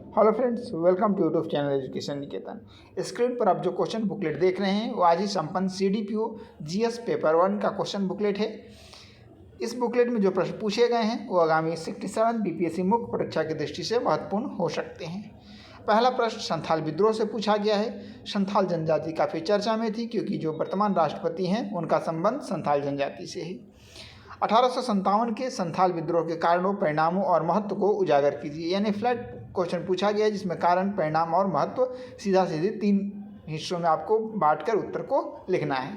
Hello friends, welcome to YouTube channel education Niketan. Screen पर आप जो क्वेश्चन बुकलेट देख रहे हैं वो आज ही संपन्न CDPO GS पेपर 1 का क्वेश्चन बुकलेट है। इस बुकलेट में जो प्रश्न पूछे गए हैं वो आगामी 67 BPSC मुख्य परीक्षा की दृष्टि से महत्वपूर्ण हो सकते हैं। पहला प्रश्न संथाल विद्रोह से पूछा गया है। संथाल जनजाति काफ़ी चर्चा में थी क्योंकि जो वर्तमान राष्ट्रपति हैं उनका संबंध संथाल जनजाति से है। 1857 के संथाल विद्रोह के कारणों, परिणामों और महत्व को उजागर कीजिए। यानी फ्लैट क्वेश्चन पूछा गया है जिसमें कारण, परिणाम और महत्व सीधा सीधे 3 हिस्सों में आपको बांटकर उत्तर को लिखना है।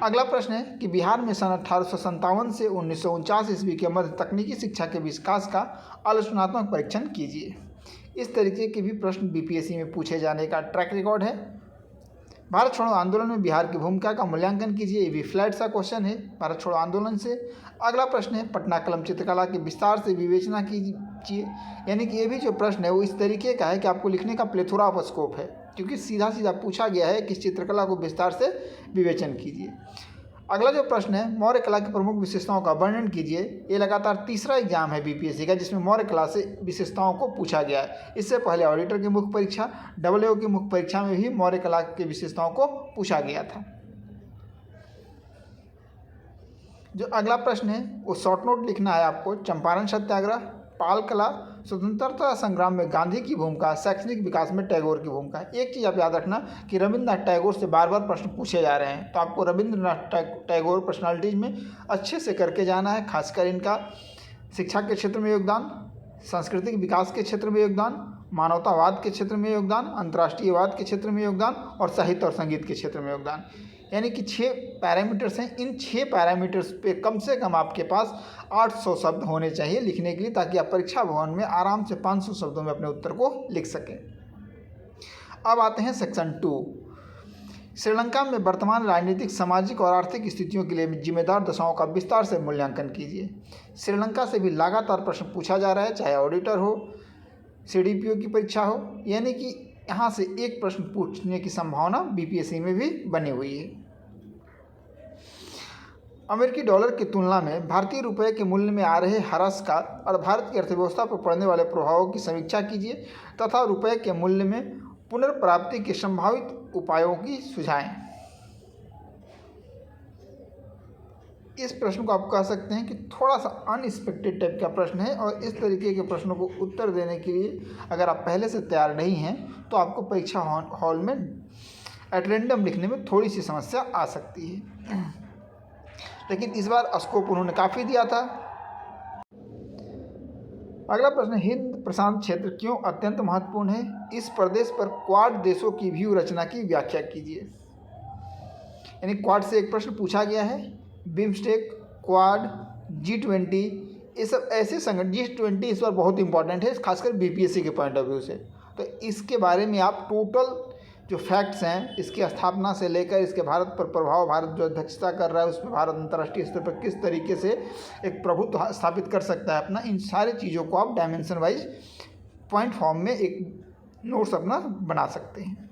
अगला प्रश्न है कि बिहार में सन 1857 से 1949 ईस्वी के मध्य तकनीकी शिक्षा के विकास का आलोचनात्मक परीक्षण कीजिए। इस तरीके के भी प्रश्न BPSC में पूछे जाने का ट्रैक रिकॉर्ड है। भारत छोड़ो आंदोलन में बिहार की भूमिका का मूल्यांकन कीजिए। ये भी फ्लैट सा क्वेश्चन है भारत छोड़ो आंदोलन से। अगला प्रश्न है पटना कलम चित्रकला के विस्तार से विवेचना कीजिए। यानी कि ये भी जो प्रश्न है वो इस तरीके का है कि आपको लिखने का प्लेथोरा ऑफ स्कोप है, क्योंकि सीधा सीधा पूछा गया है कि इस चित्रकला को विस्तार से विवेचन कीजिए। अगला जो प्रश्न है मौर्य कला की प्रमुख विशेषताओं का वर्णन कीजिए। ये लगातार तीसरा एग्जाम है BPSC का जिसमें मौर्य कला से विशेषताओं को पूछा गया है। इससे पहले ऑडिटर की मुख्य परीक्षा, AAO की मुख्य परीक्षा में भी मौर्य कला की विशेषताओं को पूछा गया था। जो अगला प्रश्न है वो शॉर्ट नोट लिखना है आपको। चंपारण सत्याग्रह, पाल कला, स्वतंत्रता संग्राम में गांधी की भूमिका, शैक्षणिक विकास में टैगोर की भूमिका। एक चीज़ आप याद रखना कि रविंद्रनाथ टैगोर से बार बार प्रश्न पूछे जा रहे हैं, तो आपको रविंद्रनाथ टैगोर पर्सनालिटीज़ में अच्छे से करके जाना है। खासकर इनका शिक्षा के क्षेत्र में योगदान, सांस्कृतिक विकास के क्षेत्र में योगदान, मानवतावाद के क्षेत्र में योगदान, अंतर्राष्ट्रीयवाद के क्षेत्र में योगदान और साहित्य और संगीत के क्षेत्र में योगदान। यानी कि 6 पैरामीटर्स हैं। इन 6 पैरामीटर्स पे कम से कम आपके पास 800 शब्द होने चाहिए लिखने के लिए, ताकि आप परीक्षा भवन में आराम से 500 शब्दों में अपने उत्तर को लिख सकें। अब आते हैं सेक्शन 2। श्रीलंका में वर्तमान राजनीतिक, सामाजिक और आर्थिक स्थितियों के लिए जिम्मेदार दशाओं का विस्तार से मूल्यांकन कीजिए। श्रीलंका से भी लगातार प्रश्न पूछा जा रहा है, चाहे ऑडिटर हो, CDPO की परीक्षा हो। यानी कि यहाँ से एक प्रश्न पूछने की संभावना BPSC में भी बनी हुई है। अमेरिकी डॉलर की तुलना में भारतीय रुपये के मूल्य में आ रहे ह्रास का और भारत की अर्थव्यवस्था पर पड़ने वाले प्रभावों की समीक्षा कीजिए तथा रुपये के मूल्य में पुनर्प्राप्ति के संभावित उपायों की सुझाएं। इस प्रश्न को आप कह सकते हैं कि थोड़ा सा अनएक्सपेक्टेड टाइप का प्रश्न है, और इस तरीके के प्रश्नों को उत्तर देने के लिए अगर आप पहले से तैयार नहीं हैं तो आपको परीक्षा हॉल में एट रैंडम लिखने में थोड़ी सी समस्या आ सकती है। लेकिन इस बार स्कोप उन्होंने काफ़ी दिया था। अगला प्रश्न, हिंद प्रशांत क्षेत्र क्यों अत्यंत महत्वपूर्ण है? इस प्रदेश पर क्वाड देशों की व्यू रचना की व्याख्या कीजिए। यानी क्वाड से एक प्रश्न पूछा गया है। बिम्स्टेक, क्वाड, G20, ये सब ऐसे संगठन, G20 इस बार बहुत इंपॉर्टेंट है खासकर BPSC के पॉइंट ऑफ व्यू से। तो इसके बारे में आप टोटल जो फैक्ट्स हैं, इसकी स्थापना से लेकर इसके भारत पर प्रभाव, भारत जो अध्यक्षता कर रहा है उस पर भारत अंतर्राष्ट्रीय स्तर पर किस तरीके से एक प्रभुत्व स्थापित कर सकता है अपना, इन सारी चीज़ों को आप डायमेंशन वाइज पॉइंट फॉर्म में एक नोट्स अपना बना सकते हैं।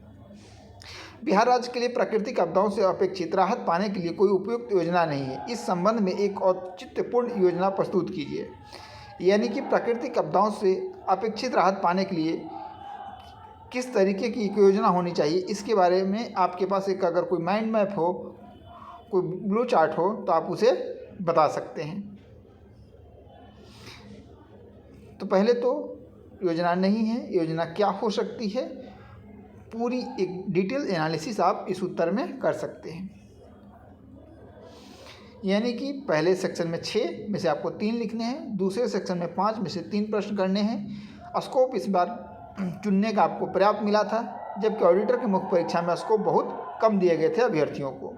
बिहार राज्य के लिए प्राकृतिक आपदाओं से अपेक्षित राहत पाने के लिए कोई उपयुक्त योजना नहीं है। इस संबंध में एक औचित्यपूर्ण योजना प्रस्तुत कीजिए। यानी कि प्राकृतिक आपदाओं से अपेक्षित राहत पाने के लिए किस तरीके की एक योजना होनी चाहिए, इसके बारे में आपके पास एक अगर कोई माइंड मैप हो, कोई ब्लू चार्ट हो तो आप उसे बता सकते हैं। तो पहले तो योजना नहीं है, योजना क्या हो सकती है, पूरी एक डिटेल एनालिसिस आप इस उत्तर में कर सकते हैं। यानी कि पहले सेक्शन में 6 में से आपको 3 लिखने हैं, दूसरे सेक्शन में 5 में से 3 प्रश्न करने हैं। स्कोप इस बार चुनने का आपको पर्याप्त मिला था, जबकि ऑडिटर की मुख्य परीक्षा में स्कोप बहुत कम दिए गए थे अभ्यर्थियों को।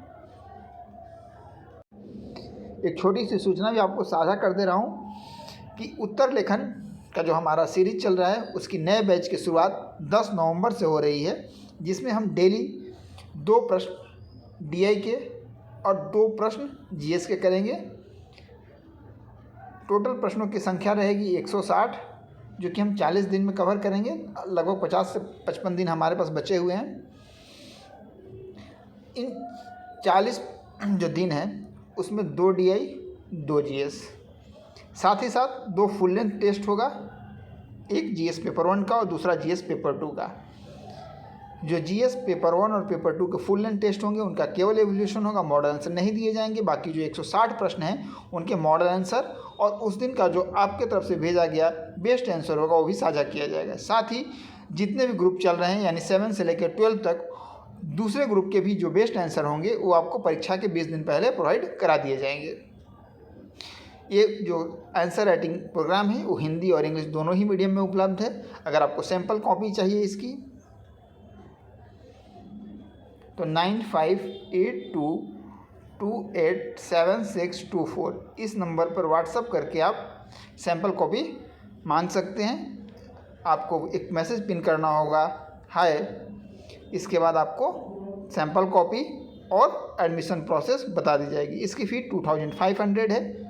एक छोटी सी सूचना भी आपको साझा कर दे रहा हूँ कि उत्तर लेखन का जो हमारा सीरीज चल रहा है उसकी नए बैच की शुरुआत 10 नवंबर से हो रही है, जिसमें हम डेली 2 प्रश्न DI के और 2 प्रश्न GS के करेंगे। टोटल प्रश्नों की संख्या रहेगी 160, जो कि हम 40 दिन में कवर करेंगे। लगभग 50 से 55 दिन हमारे पास बचे हुए हैं। इन 40 जो दिन हैं उसमें 2 DI 2 GS, साथ ही साथ 2 फुल लेंथ टेस्ट होगा एक जीएस पेपर 1 का और दूसरा जीएस पेपर 2 का। जो जीएस पेपर 1 और पेपर 2 के फुल लेंथ टेस्ट होंगे उनका केवल एवोल्यूशन होगा, मॉडल आंसर नहीं दिए जाएंगे। बाकी जो 160 प्रश्न हैं उनके मॉडल आंसर और उस दिन का जो आपके तरफ से भेजा गया बेस्ट आंसर होगा वो भी साझा किया जाएगा। साथ ही जितने भी ग्रुप चल रहे हैं यानी 7 से लेकर 12 तक दूसरे ग्रुप के भी जो बेस्ट आंसर होंगे वो आपको परीक्षा के 20 दिन पहले प्रोवाइड करा दिए जाएंगे। ये जो आंसर राइटिंग प्रोग्राम है वो हिंदी और इंग्लिश दोनों ही मीडियम में उपलब्ध है। अगर आपको सैम्पल कॉपी चाहिए इसकी तो 9582287624 इस नंबर पर व्हाट्सअप करके आप सैम्पल कॉपी मांग सकते हैं। आपको एक मैसेज पिन करना होगा हाय, इसके बाद आपको सैम्पल कॉपी और एडमिशन प्रोसेस बता दी जाएगी। इसकी फ़ी 2500 है।